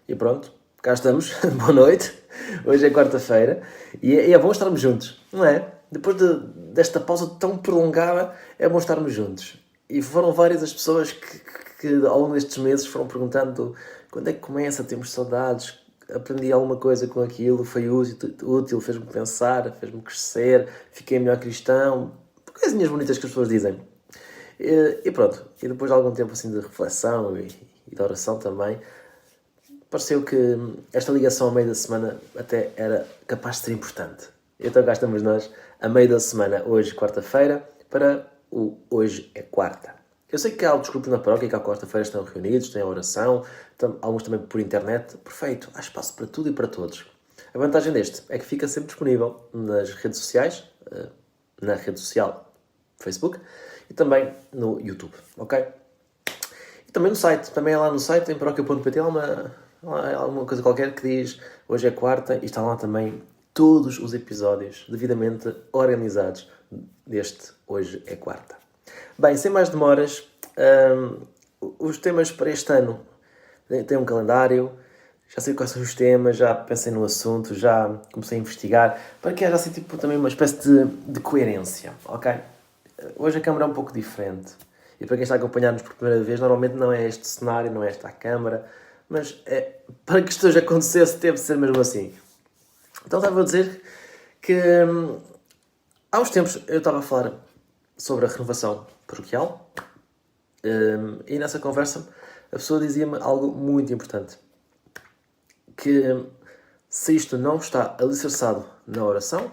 E pronto, cá estamos, boa noite, hoje é quarta-feira e é bom estarmos juntos, não é? Depois desta pausa tão prolongada, é bom estarmos juntos. E foram várias as pessoas que ao longo destes meses foram perguntando quando é que começa, temos saudades, aprendi alguma coisa com aquilo, foi útil, fez-me pensar, fez-me crescer, fiquei melhor cristão, coisinhas bonitas que as pessoas dizem. E pronto, e depois de algum tempo assim de reflexão e de oração também, pareceu que esta ligação ao meio da semana até era capaz de ser importante. Então cá estamos nós, a meio da semana, hoje, quarta-feira, para o Hoje é Quarta. Eu sei que há outros grupos na paróquia que à quarta-feira estão reunidos, têm a oração, alguns também por internet. Perfeito, há espaço para tudo e para todos. A vantagem deste é que fica sempre disponível nas redes sociais, na rede social Facebook e também no YouTube, ok? E também no site, também é lá no site, em paróquia.pt, há alguma coisa qualquer que diz hoje é quarta e estão lá também todos os episódios devidamente organizados deste Hoje é Quarta. Bem, sem mais demoras, os temas para este ano têm um calendário, já sei quais são os temas, já pensei no assunto, já comecei a investigar, para que haja assim tipo, também uma espécie de coerência, ok? Hoje a câmara é um pouco diferente e para quem está a acompanhar-nos por primeira vez, normalmente não é este cenário, não é esta a câmara, mas para que isto hoje acontecesse teve de ser mesmo assim. Então estava a dizer que há uns tempos eu estava a falar sobre a renovação paroquial e nessa conversa a pessoa dizia-me algo muito importante, que se isto não está alicerçado na oração,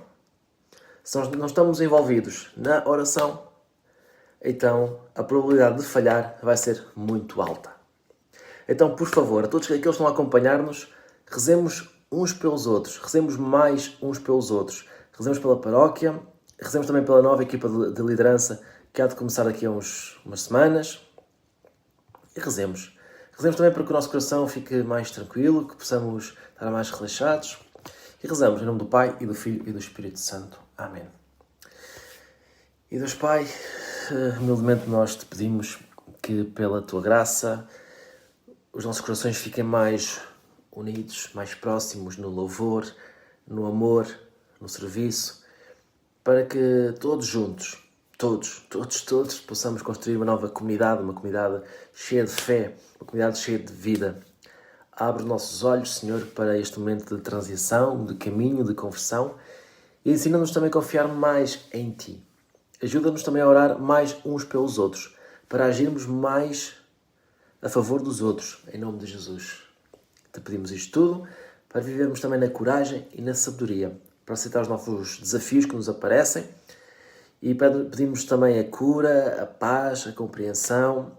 se nós não estamos envolvidos na oração, então a probabilidade de falhar vai ser muito alta. Então, por favor, a todos aqueles que estão a acompanhar-nos, rezemos uns pelos outros, rezemos mais uns pelos outros. Rezemos pela paróquia, rezemos também pela nova equipa de liderança que há de começar daqui a umas semanas. E rezemos. Rezemos também para que o nosso coração fique mais tranquilo, que possamos estar mais relaxados. E rezamos em nome do Pai, e do Filho, e do Espírito Santo. Amém. E Deus Pai, humildemente nós te pedimos que pela tua graça os nossos corações fiquem mais unidos, mais próximos no louvor, no amor, no serviço, para que todos juntos todos possamos construir uma nova comunidade, uma comunidade cheia de fé, uma comunidade cheia de vida. Abre os nossos olhos, Senhor, para este momento de transição, de caminho, de conversão, e ensina-nos também a confiar mais em Ti. Ajuda-nos também a orar mais uns pelos outros, para agirmos mais a favor dos outros, em nome de Jesus. Te pedimos isto tudo, para vivermos também na coragem e na sabedoria, para aceitar os novos desafios que nos aparecem, e pedimos também a cura, a paz, a compreensão,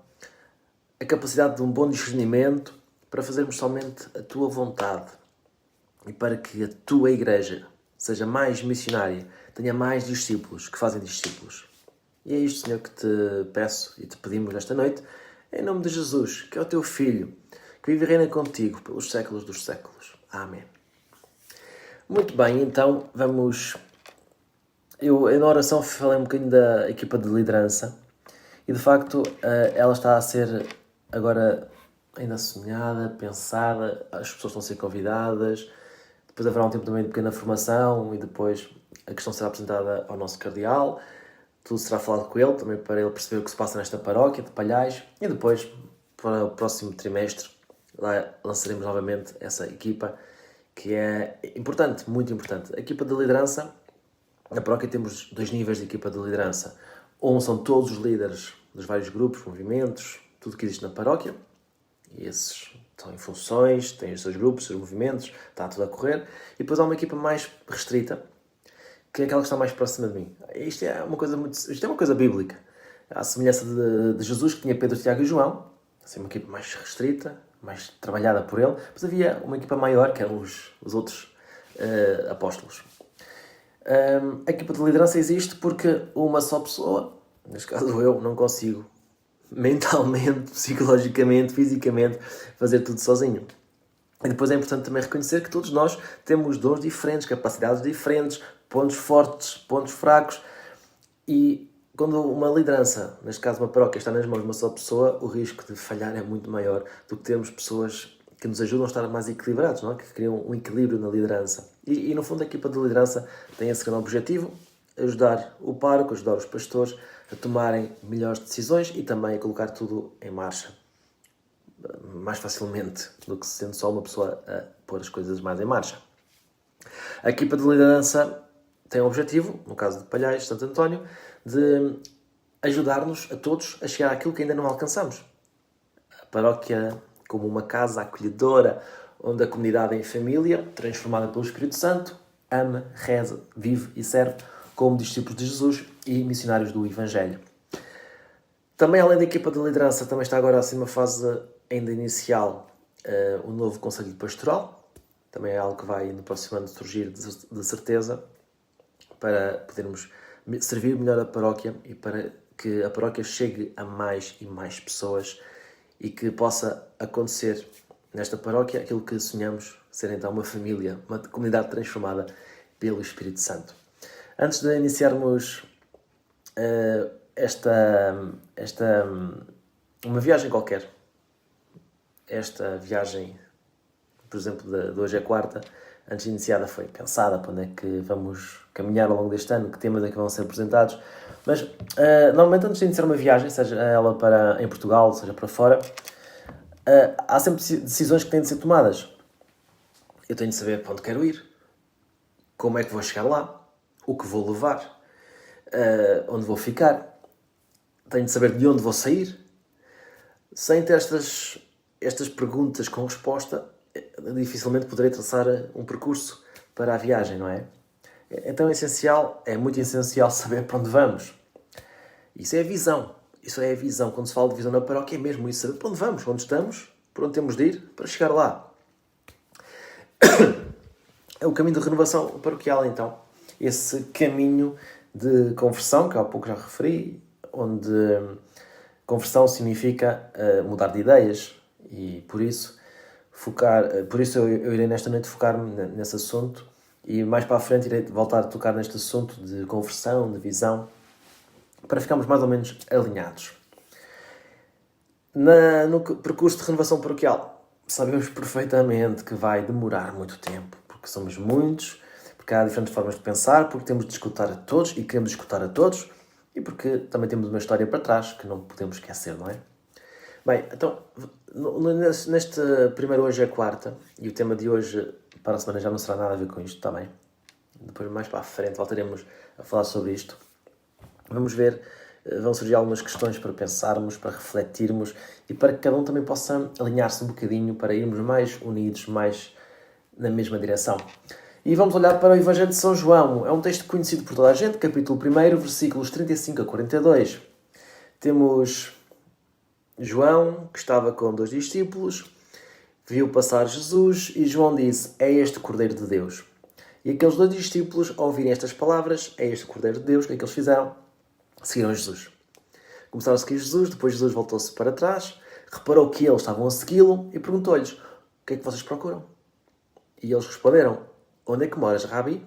a capacidade de um bom discernimento, para fazermos somente a Tua vontade e para que a Tua Igreja seja mais missionária, tenha mais discípulos que fazem discípulos. E é isto, Senhor, que te peço e te pedimos nesta noite, em nome de Jesus, que é o Teu Filho, que vive e reina contigo pelos séculos dos séculos. Amém. Muito bem, então vamos... Eu na oração falei um bocadinho da equipa de liderança e, de facto, ela está a ser agora ainda sonhada, pensada, as pessoas estão a ser convidadas, depois haverá um tempo também de pequena formação e depois a questão será apresentada ao nosso cardeal, tudo será falado com ele, também para ele perceber o que se passa nesta paróquia de Palhais, e depois, para o próximo trimestre, lá lançaremos novamente essa equipa, que é importante, muito importante. A equipa de liderança, na paróquia temos 2 níveis de equipa de liderança. Um são todos os líderes dos vários grupos, movimentos, tudo que existe na paróquia, e esses estão em funções, têm os seus grupos, os seus movimentos, está tudo a correr. E depois há uma equipa mais restrita, que é aquela que está mais próxima de mim. Isto é uma coisa bíblica. À semelhança de Jesus, que tinha Pedro, Tiago e João, assim, uma equipa mais restrita, mais trabalhada por ele. Mas havia uma equipa maior, que eram os outros apóstolos. A equipa de liderança existe porque uma só pessoa, neste caso eu, não consigo mentalmente, psicologicamente, fisicamente, fazer tudo sozinho. E depois é importante também reconhecer que todos nós temos dons diferentes, capacidades diferentes, pontos fortes, pontos fracos, e quando uma liderança, neste caso uma paróquia, está nas mãos de uma só pessoa, o risco de falhar é muito maior do que termos pessoas que nos ajudam a estar mais equilibrados, não é? Que criam um equilíbrio na liderança. E no fundo a equipa de liderança tem esse grande objetivo, ajudar o pároco, ajudar os pastores a tomarem melhores decisões e também a colocar tudo em marcha mais facilmente do que sendo só uma pessoa a pôr as coisas mais em marcha. A equipa de liderança tem o objetivo, no caso de Palhais, Santo António, de ajudar-nos a todos a chegar àquilo que ainda não alcançamos. A paróquia como uma casa acolhedora, onde a comunidade é em família, transformada pelo Espírito Santo, ama, reza, vive e serve como discípulos de Jesus e missionários do Evangelho. Também, além da equipa de liderança, também está agora assim uma fase ainda inicial, o novo Conselho Pastoral. Também é algo que vai no próximo ano surgir de certeza, para podermos servir melhor a paróquia e para que a paróquia chegue a mais e mais pessoas e que possa acontecer nesta paróquia aquilo que sonhamos ser então uma família, uma comunidade transformada pelo Espírito Santo. Antes de iniciarmos uma viagem qualquer, esta viagem, por exemplo, de hoje é quarta, antes de iniciada foi pensada para onde é que vamos caminhar ao longo deste ano, que temas é que vão ser apresentados, mas normalmente antes de iniciar uma viagem, seja ela em Portugal, seja para fora, há sempre decisões que têm de ser tomadas. Eu tenho de saber para onde quero ir, como é que vou chegar lá, o que vou levar, onde vou ficar, tenho de saber de onde vou sair. Sem ter estas perguntas com resposta, dificilmente poderei traçar um percurso para a viagem, não é? Então é muito essencial saber para onde vamos. Isso é a visão. Isso é a visão. Quando se fala de visão na paróquia, é mesmo isso. Saber para onde vamos, onde estamos, para onde temos de ir, para chegar lá. É o caminho de renovação paroquial, então. Esse caminho de conversão, que há pouco já referi, onde conversão significa mudar de ideias. E por isso eu irei nesta noite focar-me nesse assunto, e mais para a frente irei voltar a tocar neste assunto de conversão, de visão, para ficarmos mais ou menos alinhados. No percurso de renovação paroquial, sabemos perfeitamente que vai demorar muito tempo, porque somos muitos, porque há diferentes formas de pensar, porque temos de escutar a todos e queremos escutar a todos, e porque também temos uma história para trás que não podemos esquecer, não é? Bem, então, neste primeiro hoje é quarta, e o tema de hoje para a semana já não será nada a ver com isto, está bem? Depois mais para a frente voltaremos a falar sobre isto. Vamos ver, vão surgir algumas questões para pensarmos, para refletirmos e para que cada um também possa alinhar-se um bocadinho para irmos mais unidos, mais na mesma direção. E vamos olhar para o Evangelho de São João. É um texto conhecido por toda a gente, capítulo 1, versículos 35 a 42. Temos João, que estava com 2 discípulos, viu passar Jesus e João disse: "É este o Cordeiro de Deus." E aqueles 2 discípulos, ao ouvirem estas palavras, "É este o Cordeiro de Deus", o que é que eles fizeram? Seguiram Jesus. Começaram a seguir Jesus, depois Jesus voltou-se para trás, reparou que eles estavam a segui-lo e perguntou-lhes: "O que é que vocês procuram?" E eles responderam: "Onde é que moras, Rabi?"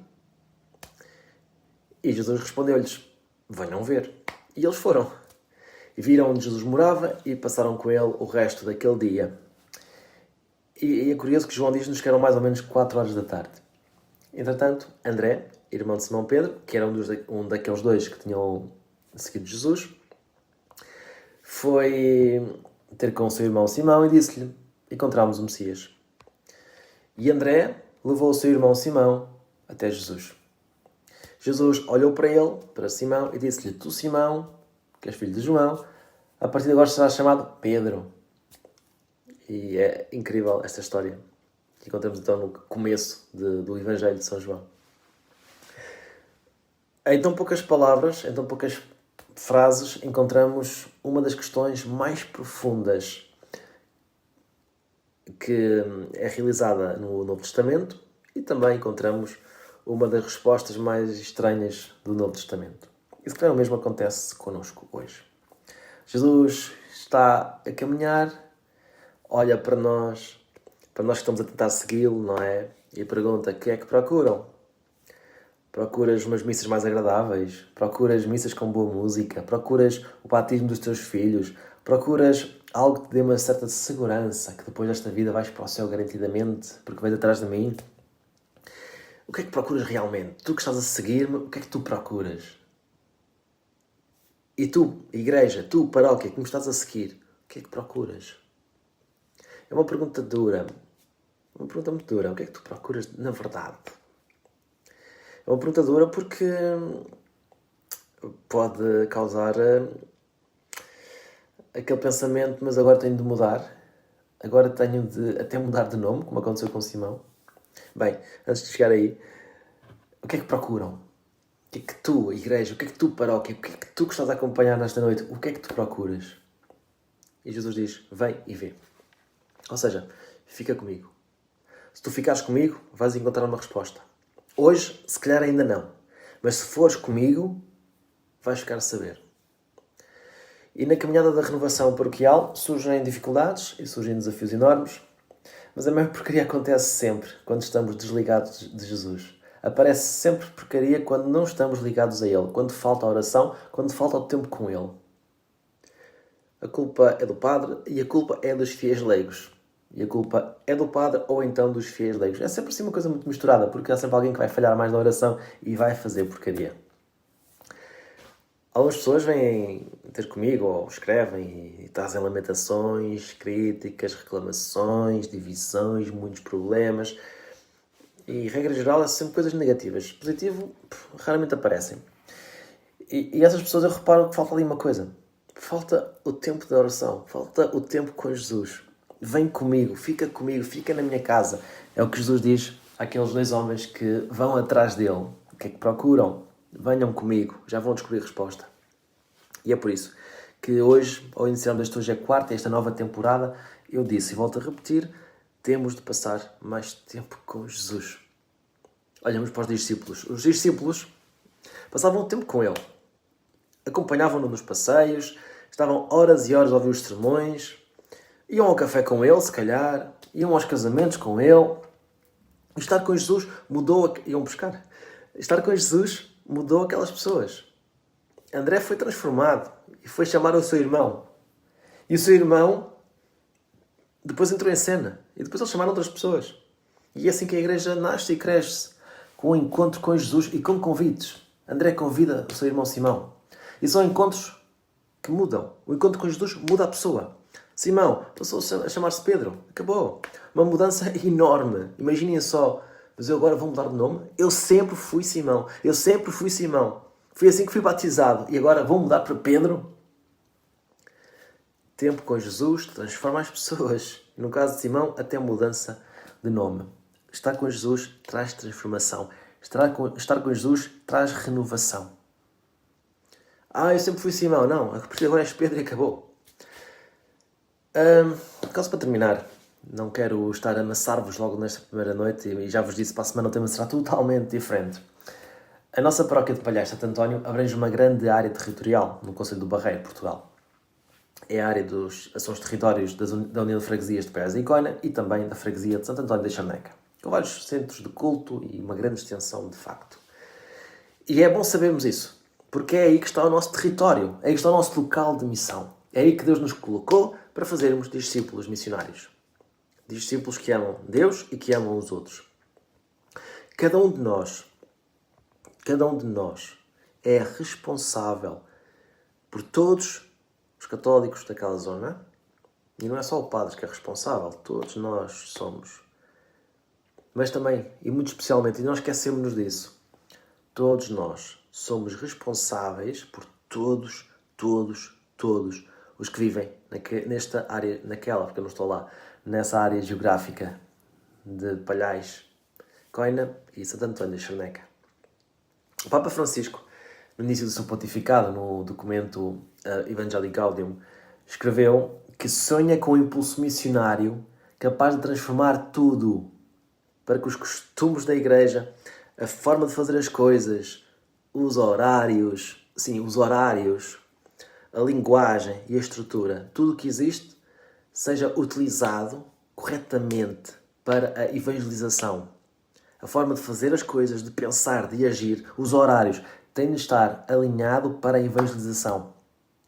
E Jesus respondeu-lhes: "Venham ver." E eles foram. E viram onde Jesus morava e passaram com ele o resto daquele dia. E é curioso que João diz-nos que eram mais ou menos 4 horas da tarde. Entretanto, André, irmão de Simão Pedro, que era um daqueles 2 que tinham seguido Jesus, foi ter com o seu irmão Simão e disse-lhe: "Encontramos o Messias." E André levou o seu irmão Simão até Jesus. Jesus olhou para ele, para Simão, e disse-lhe: "Tu, Simão, que és filho de João, a partir de agora serás chamado Pedro." E é incrível esta história que encontramos então no começo do Evangelho de São João. Em tão poucas palavras, em tão poucas frases, encontramos uma das questões mais profundas que é realizada no Novo Testamento e também encontramos uma das respostas mais estranhas do Novo Testamento. E se calhar o mesmo acontece connosco hoje. Jesus está a caminhar, olha para nós que estamos a tentar segui-lo, não é? E pergunta: "O que é que procuram? Procuras umas missas mais agradáveis? Procuras missas com boa música? Procuras o batismo dos teus filhos? Procuras algo que te dê uma certa segurança, que depois desta vida vais para o céu garantidamente, porque vais atrás de mim?" O que é que procuras realmente? Tu que estás a seguir-me, o que é que tu procuras? E tu, igreja, tu, paróquia, que me estás a seguir, o que é que procuras? É uma pergunta dura. Uma pergunta muito dura. O que é que tu procuras na verdade? É uma pergunta dura porque pode causar aquele pensamento: mas agora tenho de mudar. Agora tenho de até mudar de nome, como aconteceu com Simão. Bem, antes de chegar aí, o que é que procuram? O que é que tu, igreja, o que é que tu, paróquia, o que é que tu que estás a acompanhar nesta noite, o que é que tu procuras? E Jesus diz: "Vem e vê." Ou seja, fica comigo. Se tu ficares comigo, vais encontrar uma resposta. Hoje, se calhar ainda não. Mas se fores comigo, vais ficar a saber. E na caminhada da renovação paroquial surgem dificuldades e surgem desafios enormes, mas a maior porcaria acontece sempre quando estamos desligados de Jesus. Aparece sempre porcaria quando não estamos ligados a Ele, quando falta a oração, quando falta o tempo com Ele. A culpa é do padre e a culpa é dos fiéis leigos. E a culpa é do padre ou então dos fiéis leigos. É sempre assim uma coisa muito misturada, porque há sempre alguém que vai falhar mais na oração e vai fazer porcaria. Algumas pessoas vêm ter comigo ou escrevem e trazem lamentações, críticas, reclamações, divisões, muitos problemas. E, regra geral, é sempre coisas negativas. Positivo, raramente aparecem. E essas pessoas, eu reparo que falta ali uma coisa. Falta o tempo da oração. Falta o tempo com Jesus. Vem comigo, fica na minha casa. É o que Jesus diz àqueles 2 homens que vão atrás dele. O que é que procuram? Venham comigo, já vão descobrir a resposta. E é por isso que hoje, ao iniciarmos esta hoje é quarta, esta nova temporada, eu disse e volto a repetir: temos de passar mais tempo com Jesus. Olhamos para os discípulos. Os discípulos passavam tempo com ele. Acompanhavam-no nos passeios, estavam horas e horas a ouvir os sermões, iam ao café com ele, se calhar, iam aos casamentos com ele. Estar com Jesus mudou... Iam buscar. Estar com Jesus mudou aquelas pessoas. André foi transformado e foi chamar o seu irmão. E o seu irmão depois entrou em cena. E depois eles chamaram outras pessoas. E é assim que a igreja nasce e cresce. Com o encontro com Jesus e com convites. André convida o seu irmão Simão. E são encontros que mudam. O encontro com Jesus muda a pessoa. Simão passou a chamar-se Pedro. Acabou. Uma mudança enorme. Imaginem só, mas eu agora vou mudar de nome? Eu sempre fui Simão. Eu sempre fui Simão. Foi assim que fui batizado. E agora vou mudar para Pedro? Tempo com Jesus transforma as pessoas. No caso de Simão, até mudança de nome. Estar com Jesus traz transformação. Estar com Jesus traz renovação. Eu sempre fui Simão. Não, a partir de agora és Pedro e acabou. Caso para terminar, não quero estar a amassar-vos logo nesta primeira noite e já vos disse, para a semana o tema será totalmente diferente. A nossa paróquia de Palhais Santo António abrange uma grande área territorial no concelho do Barreiro, Portugal. É a área são os territórios da União de Freguesias de Palhais e Coina e também da freguesia de Santo António da Charneca, com vários centros de culto e uma grande extensão de facto. E é bom sabermos isso, porque é aí que está o nosso território, é aí que está o nosso local de missão. É aí que Deus nos colocou para fazermos discípulos missionários. Discípulos que amam Deus e que amam os outros. Cada um de nós é responsável por todos os católicos daquela zona. E não é só o padre que é responsável, todos nós somos. Mas também, e muito especialmente, e nós esquecemos-nos disso, todos nós somos responsáveis por todos os que vivem nesta área, naquela, porque eu não estou lá, nessa área geográfica de Palhais, Coina e Santo António da Charneca. O Papa Francisco, no início do seu pontificado, no documento Evangelii Gaudium, escreveu que sonha com um impulso missionário capaz de transformar tudo, para que os costumes da Igreja, a forma de fazer as coisas, os horários, a linguagem e a estrutura, tudo o que existe, seja utilizado corretamente para a evangelização. A forma de fazer as coisas, de pensar, de agir, os horários, tem de estar alinhado para a evangelização.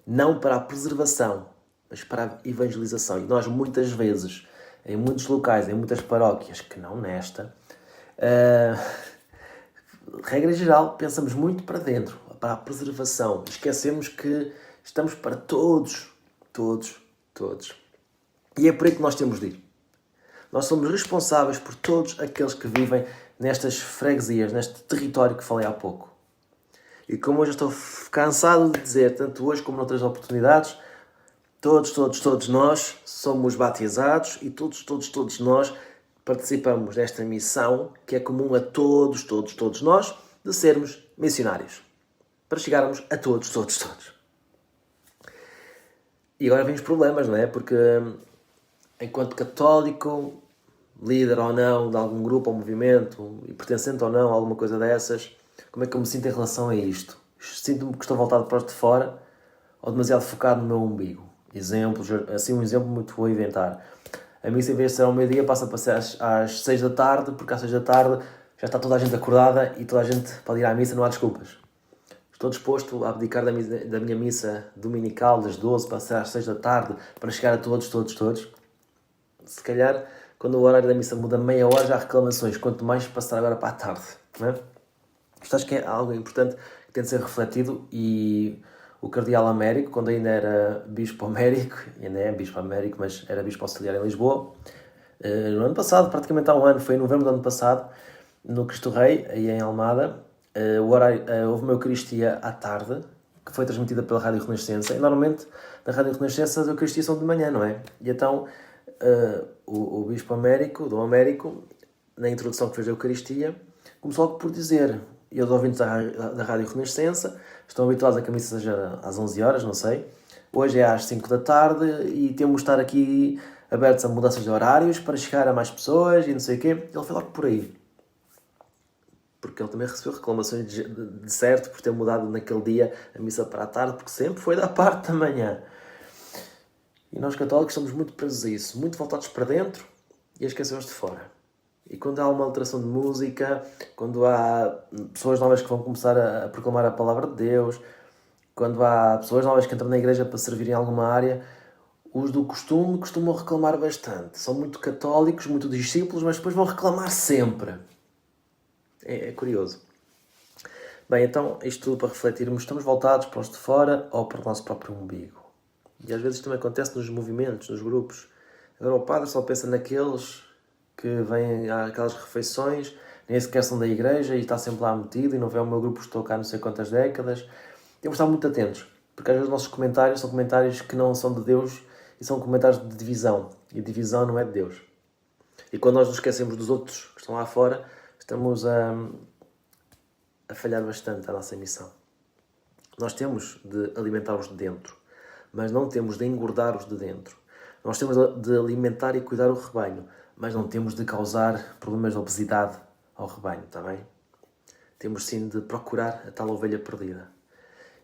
Não para a preservação, mas para a evangelização. E nós muitas vezes, em muitos locais, em muitas paróquias, que não nesta, regra geral, pensamos muito para dentro, para a preservação. Esquecemos que estamos para todos. E é por aí que nós temos de ir. Nós somos responsáveis por todos aqueles que vivem nestas freguesias, neste território que falei há pouco. E como hoje estou cansado de dizer, tanto hoje como noutras oportunidades, todos nós somos batizados e todos nós participamos desta missão que é comum a todos nós, de sermos missionários. Para chegarmos a todos. E agora vêm os problemas, não é? Porque enquanto católico, líder ou não de algum grupo ou movimento, e pertencente ou não a alguma coisa dessas, como é que eu me sinto em relação a isto? Sinto-me que estou voltado para os de fora ou demasiado focado no meu umbigo? Exemplos, assim um exemplo muito vou inventar. A missa, em vez de ser ao meio-dia, passa para ser às 6 da tarde, porque às 6 da tarde já está toda a gente acordada e toda a gente pode ir à missa, não há desculpas. Estou disposto a abdicar da minha missa dominical das 12 para ser às 6 da tarde, para chegar a todos. Se calhar, quando o horário da missa muda meia hora, já há reclamações, quanto mais passar agora para a tarde. Não é? Isto acho que é algo importante que tem de ser refletido. E o cardeal Américo, quando ainda era bispo Américo, ainda é bispo Américo, mas era bispo auxiliar em Lisboa, no ano passado, praticamente há um ano, foi em novembro do ano passado, no Cristo Rei, aí em Almada, houve uma Eucaristia à tarde, que foi transmitida pela Rádio Renascença, e normalmente na Rádio Renascença as Eucaristias são de manhã, não é? E então o bispo Américo, Dom Américo, na introdução que fez da Eucaristia, começou logo por dizer, e os ouvintes da Rádio Renascença estão habituados a que a missa seja às 11 horas, não sei, hoje é às 5 da tarde e temos de estar aqui abertos a mudanças de horários para chegar a mais pessoas e não sei o quê. Ele foi logo por aí. Porque ele também recebeu reclamações de certo por ter mudado naquele dia a missa para a tarde, porque sempre foi da parte da manhã. E nós católicos somos muito presos a isso, muito voltados para dentro e a esquecemos de fora. E quando há uma alteração de música, quando há pessoas novas que vão começar a proclamar a palavra de Deus, quando há pessoas novas que entram na igreja para servir em alguma área, os do costume costumam reclamar bastante. São muito católicos, muito discípulos, mas depois vão reclamar sempre. É curioso. Bem, então, isto tudo para refletirmos, estamos voltados para os de fora ou para o nosso próprio umbigo? E às vezes também acontece nos movimentos, nos grupos. Agora o padre só pensa naqueles que vêm àquelas refeições, nem sequer são da igreja e está sempre lá metido e não vê o meu grupo que estou cá não sei quantas décadas. Temos de estar muito atentos, porque às vezes os nossos comentários são comentários que não são de Deus e são comentários de divisão. E divisão não é de Deus. E quando nós nos esquecemos dos outros que estão lá fora, estamos a falhar bastante a nossa missão. Nós temos de alimentar os de dentro, mas não temos de engordar os de dentro. Nós temos de alimentar e cuidar o rebanho, mas não temos de causar problemas de obesidade ao rebanho, está bem? Temos sim de procurar a tal ovelha perdida.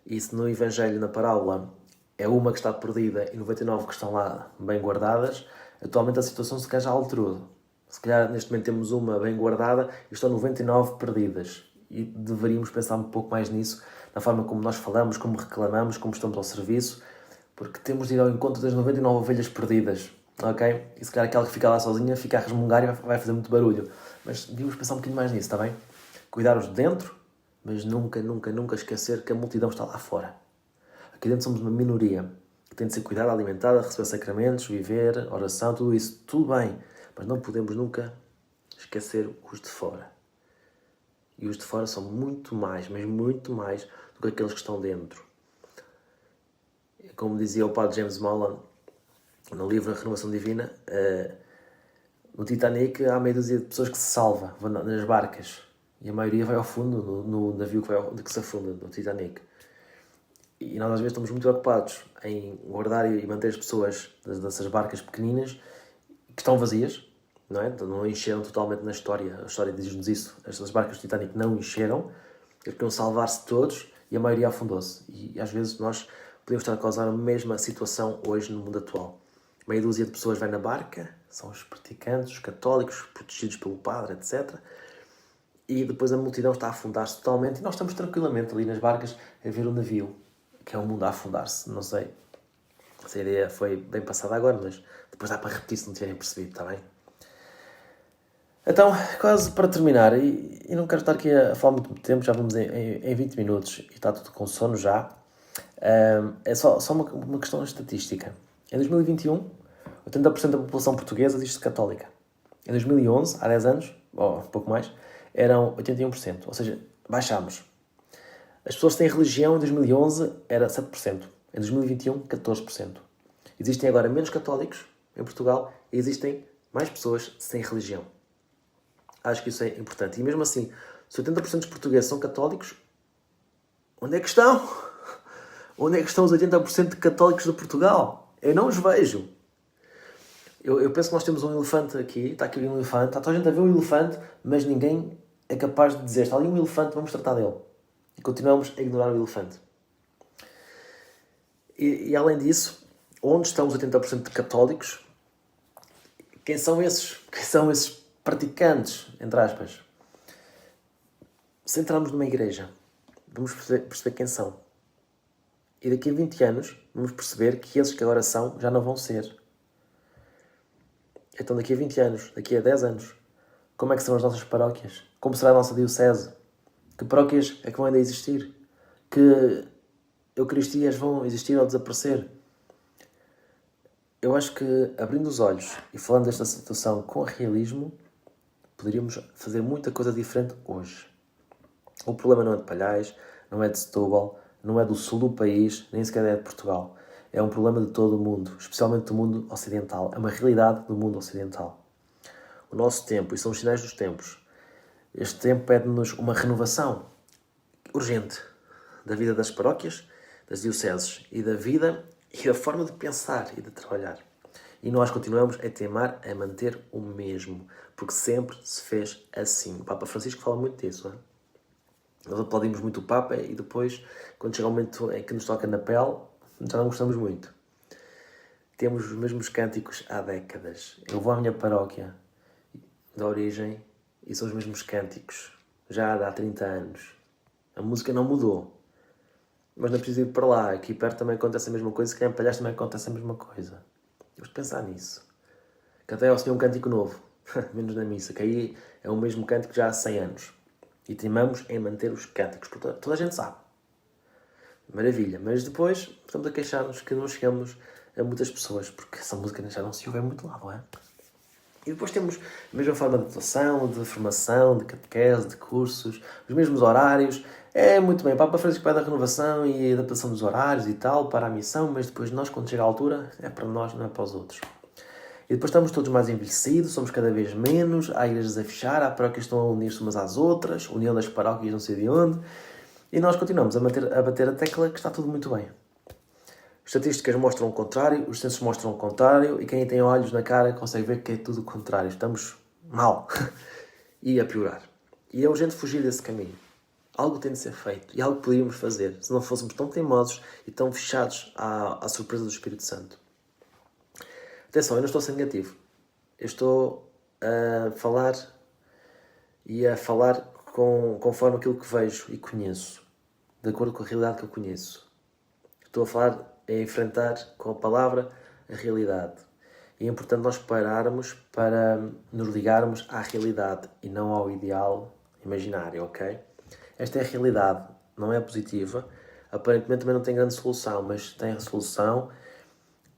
E se no Evangelho, na parábola, é uma que está perdida e 99 que estão lá bem guardadas, atualmente a situação se calhar já alterou. Se calhar neste momento temos uma bem guardada e estão 99 perdidas. E deveríamos pensar um pouco mais nisso, na forma como nós falamos, como reclamamos, como estamos ao serviço, porque temos de ir ao encontro das 99 ovelhas perdidas, ok? E se calhar aquela que fica lá sozinha fica a resmungar e vai fazer muito barulho. Mas devíamos pensar um bocadinho mais nisso, está bem? Cuidar os de dentro, mas nunca, nunca, nunca esquecer que a multidão está lá fora. Aqui dentro somos uma minoria que tem de ser cuidada, alimentada, receber sacramentos, viver, oração, tudo isso, tudo bem. Mas não podemos nunca esquecer os de fora. E os de fora são muito mais, mas muito mais do que aqueles que estão dentro. Como dizia o padre James Mullen no livro A Renovação Divina, no Titanic há meia dúzia de pessoas que se salva nas barcas e a maioria vai ao fundo no navio que se afunda, no Titanic. E nós às vezes estamos muito preocupados em guardar e manter as pessoas dessas barcas pequeninas que estão vazias, não é? Não encheram totalmente na história. A história diz-nos isso. Estas barcas do Titanic não encheram. Eles queriam salvar-se todos e a maioria afundou-se. E às vezes nós podemos estar a causar a mesma situação hoje no mundo atual. Meia dúzia de pessoas vai na barca, são os praticantes, os católicos, protegidos pelo padre, etc. E depois a multidão está a afundar-se totalmente e nós estamos tranquilamente ali nas barcas a ver o navio, que é o mundo a afundar-se. Não sei se a ideia foi bem passada agora, mas depois dá para repetir se não tiverem percebido, está bem? Então, quase para terminar, e não quero estar aqui a falar muito tempo, já vamos em 20 minutos e está tudo com sono já. É só uma questão estatística. Em 2021, 80% da população portuguesa diz-se católica. Em 2011, há 10 anos, ou um pouco mais, eram 81%. Ou seja, baixámos. As pessoas que têm religião em 2011 era 7%. Em 2021, 14%. Existem agora menos católicos em Portugal e existem mais pessoas sem religião. Acho que isso é importante. E mesmo assim, se 80% dos portugueses são católicos, onde é que estão? Onde é que estão os 80% de católicos de Portugal? Eu não os vejo. Eu penso que nós temos um elefante aqui, está aqui um elefante, está toda a gente a ver um elefante, mas ninguém é capaz de dizer, está ali um elefante, vamos tratar dele. E continuamos a ignorar o elefante. E além disso, onde estão os 80% de católicos? Quem são esses? Quem são esses praticantes, entre aspas? Se entrarmos numa igreja, vamos perceber quem são. E daqui a 20 anos, vamos perceber que esses que agora são, já não vão ser. Então daqui a 20 anos, daqui a 10 anos, como é que serão as nossas paróquias? Como será a nossa diocese? Que paróquias é que vão ainda existir? Que eucaristias vão existir ou desaparecer? Eu acho que, abrindo os olhos e falando desta situação com realismo, poderíamos fazer muita coisa diferente hoje. O problema não é de Palhais, não é de Setúbal, não é do sul do país, nem sequer é de Portugal. É um problema de todo o mundo, especialmente do mundo ocidental. É uma realidade do mundo ocidental. O nosso tempo, e são os sinais dos tempos, este tempo pede-nos uma renovação urgente da vida das paróquias, das dioceses e da vida e da forma de pensar e de trabalhar. E nós continuamos a teimar a manter o mesmo, porque sempre se fez assim. O Papa Francisco fala muito disso, não é? Nós aplaudimos muito o Papa e depois, quando chega o momento em que nos toca na pele, já não gostamos muito. Temos os mesmos cânticos há décadas. Eu vou à minha paróquia da origem e são os mesmos cânticos, já há 30 anos. A música não mudou. Mas não preciso ir para lá. Aqui perto também acontece a mesma coisa, se calhar em Palhares também acontece a mesma coisa. Temos de pensar nisso. Que até ao Senhor um cântico novo, menos na missa, que aí é o mesmo cântico já há 100 anos. E teimamos em manter os cânticos. Porque toda a gente sabe. Maravilha. Mas depois estamos a queixar-nos que não chegamos a muitas pessoas. Porque essa música já não se ouve muito lá, não é? E depois temos a mesma forma de atuação, de formação, de catequese, de cursos, os mesmos horários. É muito bem, Papa Francisco pede a renovação e a adaptação dos horários e tal para a missão, mas depois nós, quando chega a altura, é para nós, não é para os outros. E depois estamos todos mais envelhecidos, somos cada vez menos, há igrejas a fechar, há paróquias que estão a unir-se umas às outras, união das paróquias não sei de onde, e nós continuamos a bater a tecla que está tudo muito bem. Estatísticas mostram o contrário, os censos mostram o contrário, e quem tem olhos na cara consegue ver que é tudo o contrário. Estamos mal e a piorar. E é urgente fugir desse caminho. Algo tem de ser feito e algo poderíamos fazer se não fôssemos tão teimosos e tão fechados à surpresa do Espírito Santo. Atenção, eu não estou a ser negativo. Eu estou a falar conforme aquilo que vejo e conheço, de acordo com a realidade que eu conheço. Estou a falar a enfrentar com a palavra a realidade. E é importante nós pararmos para nos ligarmos à realidade e não ao ideal imaginário, ok? Esta é a realidade, não é positiva. Aparentemente também não tem grande solução, mas tem a solução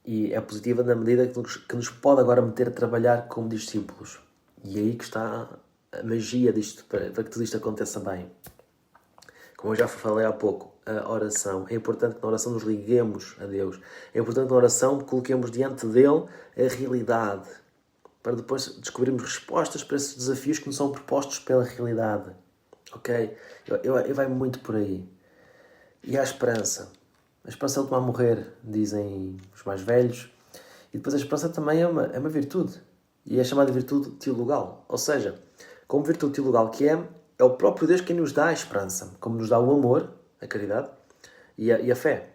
e é positiva na medida que nos pode agora meter a trabalhar como discípulos. E é aí que está a magia disto, para que tudo isto aconteça bem. Como eu já falei há pouco, a oração. É importante que na oração nos liguemos a Deus. É importante que na oração coloquemos diante dele a realidade, para depois descobrirmos respostas para esses desafios que nos são propostos pela realidade. Ok? Eu vai muito por aí. E há esperança. A esperança é a última a morrer, dizem os mais velhos. E depois a esperança também é uma virtude. E é chamada de virtude teologal. Ou seja, como virtude teologal que é o próprio Deus quem nos dá a esperança. Como nos dá o amor, a caridade, e a fé.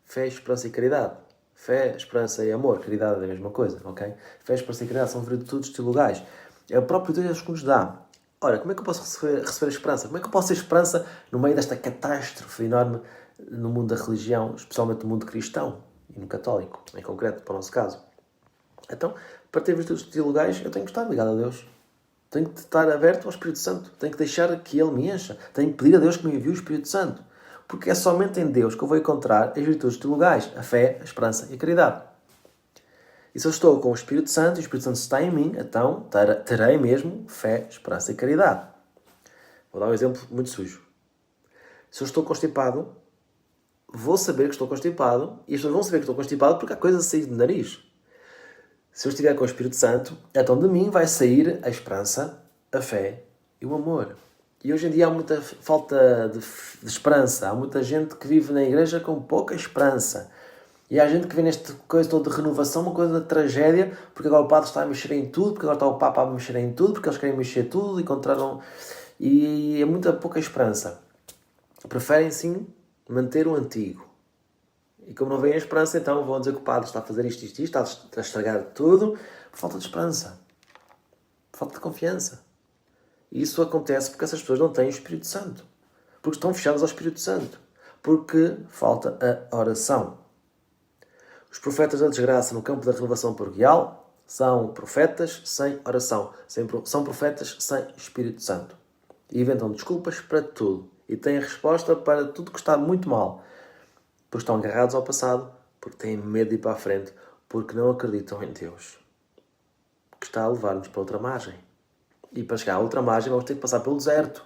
Fé, esperança e caridade. Fé, esperança e amor. Caridade é a mesma coisa, ok? Fé, esperança e caridade são virtudes teologais. É o próprio Deus que nos dá. Ora, como é que eu posso receber a esperança? Como é que eu posso ter esperança no meio desta catástrofe enorme no mundo da religião, especialmente no mundo cristão e no católico, em concreto, para o nosso caso? Então, para ter virtudes teologais, eu tenho que estar ligado a Deus. Tenho que estar aberto ao Espírito Santo. Tenho que deixar que Ele me encha. Tenho que pedir a Deus que me envie o Espírito Santo. Porque é somente em Deus que eu vou encontrar as virtudes teologais, a fé, a esperança e a caridade. E se eu estou com o Espírito Santo e o Espírito Santo está em mim, então terei mesmo fé, esperança e caridade. Vou dar um exemplo muito sujo. Se eu estou constipado, vou saber que estou constipado e as pessoas vão saber que estou constipado porque há coisas a sair do nariz. Se eu estiver com o Espírito Santo, então de mim vai sair a esperança, a fé e o amor. E hoje em dia há muita falta de esperança. Há muita gente que vive na igreja com pouca esperança. E há gente que vê nesta coisa toda de renovação uma coisa de tragédia, porque agora o padre está a mexer em tudo, porque agora está o Papa a mexer em tudo, porque eles querem mexer tudo, encontraram... E é muita pouca esperança. Preferem, sim, manter o antigo. E como não vem a esperança, então vão dizer que o padre está a fazer isto, está a estragar tudo, por falta de esperança. Por falta de confiança. E isso acontece porque essas pessoas não têm o Espírito Santo. Porque estão fechadas ao Espírito Santo. Porque falta a oração. Os profetas da desgraça no campo da renovação paroquial são profetas sem oração. São profetas sem Espírito Santo. E inventam desculpas para tudo. E têm a resposta para tudo que está muito mal. Porque estão agarrados ao passado. Porque têm medo de ir para a frente. Porque não acreditam em Deus. Que está a levar-nos para outra margem. E para chegar à outra margem vamos ter que passar pelo deserto.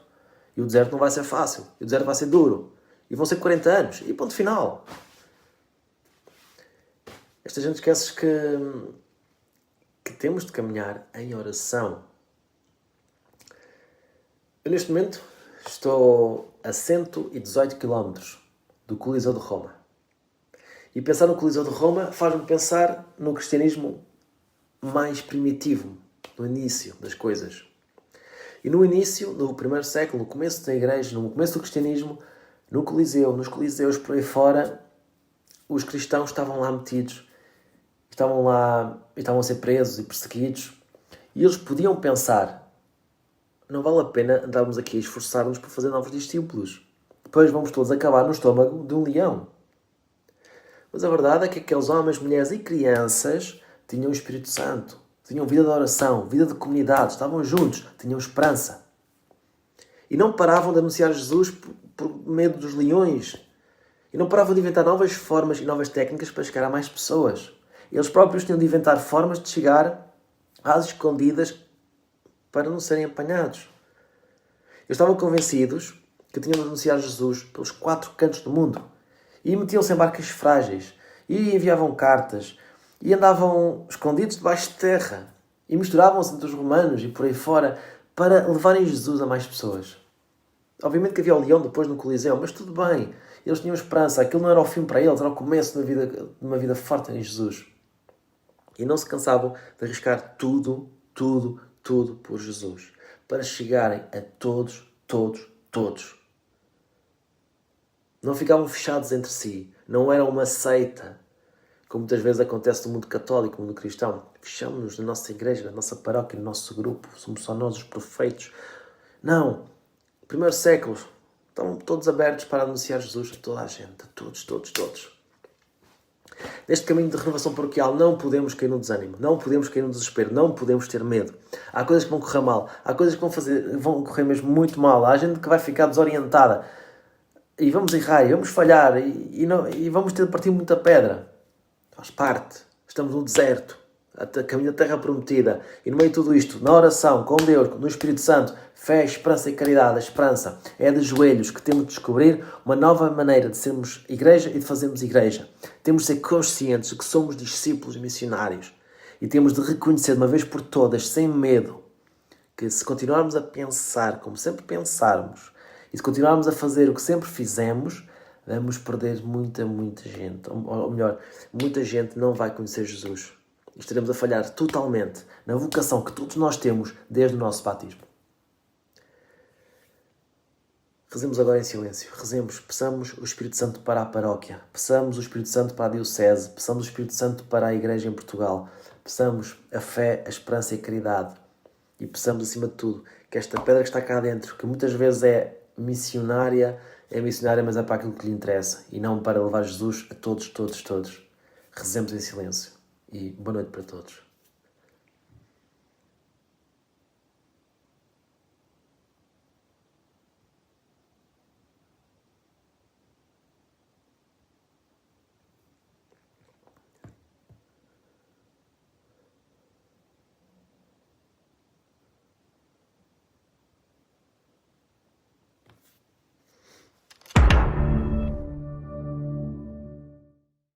E o deserto não vai ser fácil. E o deserto vai ser duro. E vão ser 40 anos. E ponto final. Esta gente esquece que temos de caminhar em oração. Eu neste momento estou a 118 km do Coliseu de Roma. E pensar no Coliseu de Roma faz-me pensar no cristianismo mais primitivo, no início das coisas. E no início, no primeiro século, no começo da igreja, no começo do cristianismo, no Coliseu, nos coliseus por aí fora, os cristãos estavam lá metidos. Estavam a ser presos e perseguidos. E eles podiam pensar, não vale a pena andarmos aqui a esforçar-nos por fazer novos discípulos. Depois vamos todos acabar no estômago de um leão. Mas a verdade é que aqueles homens, mulheres e crianças tinham o Espírito Santo. Tinham vida de oração, vida de comunidade, estavam juntos, tinham esperança. E não paravam de anunciar Jesus por medo dos leões. E não paravam de inventar novas formas e novas técnicas para chegar a mais pessoas. Eles próprios tinham de inventar formas de chegar às escondidas para não serem apanhados. Eles estavam convencidos que tinham de anunciar Jesus pelos 4 cantos do mundo. E metiam-se em barcas frágeis. E enviavam cartas. E andavam escondidos debaixo de terra. E misturavam-se entre os romanos e por aí fora para levarem Jesus a mais pessoas. Obviamente que havia o leão depois no Coliseu, mas tudo bem. Eles tinham esperança. Aquilo não era o fim para eles, era o começo de uma vida forte em Jesus. E não se cansavam de arriscar tudo por Jesus. Para chegarem a todos. Não ficavam fechados entre si. Não era uma seita, como muitas vezes acontece no mundo católico, no mundo cristão. Fechamos-nos na nossa igreja, na nossa paróquia, no nosso grupo. Somos só nós os profeitos. Não. No primeiro século, estavam todos abertos para anunciar Jesus a toda a gente. A todos. Neste caminho de renovação paroquial não podemos cair no desânimo, não podemos cair no desespero, não podemos ter medo. Há coisas que vão correr mal, há coisas que vão correr mesmo muito mal, há gente que vai ficar desorientada e vamos errar, e vamos falhar e vamos ter de partir muita pedra. Faz parte. Estamos no deserto, a caminho da terra prometida, e no meio de tudo isto, na oração, com Deus, no Espírito Santo, fé, esperança e caridade. A esperança é de joelhos que temos de descobrir uma nova maneira de sermos igreja e de fazermos igreja. Temos de ser conscientes de que somos discípulos e missionários. E temos de reconhecer de uma vez por todas, sem medo, que se continuarmos a pensar como sempre pensarmos e se continuarmos a fazer o que sempre fizemos, vamos perder muita gente. Ou melhor, muita gente não vai conhecer Jesus. E estaremos a falhar totalmente na vocação que todos nós temos desde o nosso batismo. Rezemos agora em silêncio. Rezemos, peçamos o Espírito Santo para a paróquia, peçamos o Espírito Santo para a diocese, peçamos o Espírito Santo para a Igreja em Portugal, peçamos a fé, a esperança e a caridade. E peçamos, acima de tudo, que esta pedra que está cá dentro, que muitas vezes é missionária, mas é para aquilo que lhe interessa e não para levar Jesus a todos. Rezemos em silêncio e boa noite para todos.